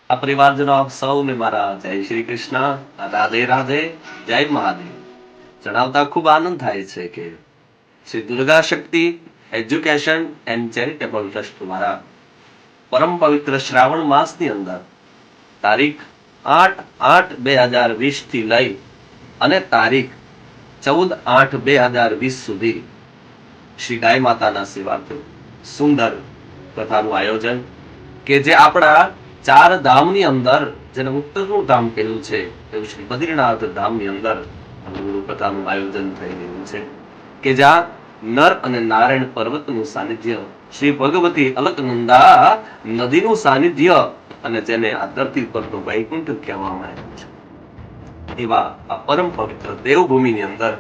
આ પરિવારજનો આપ સૌને મારા જય શ્રી કૃષ્ણ, રાધે રાધે, જય મહાદેવ જણાવતા ખૂબ આનંદ થાય છે કે શ્રી દુર્ગા શક્તિ એજ્યુકેશન એન્ડ ચેરિટેબલ ટ્રસ્ટ દ્વારા પરમ પવિત્ર શ્રાવણ માસની અંદર તારીખ 8/8/2020 થી લઈ અને તારીખ 14/8/2020 સુધી શ્રી ગાય માતાના સેવાર્થે સુંદર કથાનું આયોજન કે જે આપણા ચાર ધામની અંદર જેને ઉત્તરનું ધામ કહેલું છે એવું શ્રી બદ્રીનાથ ધામની અંદર ગુરુ કથાનું આયોજન થઈ રહ્યું છે કે જ્યાં નર અને નારાયણ પર્વતનું સાનિધ્ય, શ્રી ભગવતી અલકનંદા નદીનું સાનિધ્ય અને જેને આ ધરતી પરનું વૈકુંઠ કહેવામાં આવ્યું છે એવા આ પરમ પવિત્ર દેવભૂમિની અંદર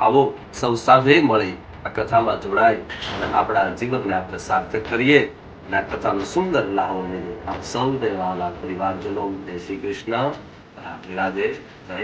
આવો સૌ સાથે મળી આ કથામાં જોડાય અને આપણા જીવનને આપણે સાર્થક કરીએ અને આ કથાનો સુંદર લાહો લઈએ. આપ સૌને વાલા પરિવારજનો જય શ્રી કૃષ્ણ, રાધે રાધે, જય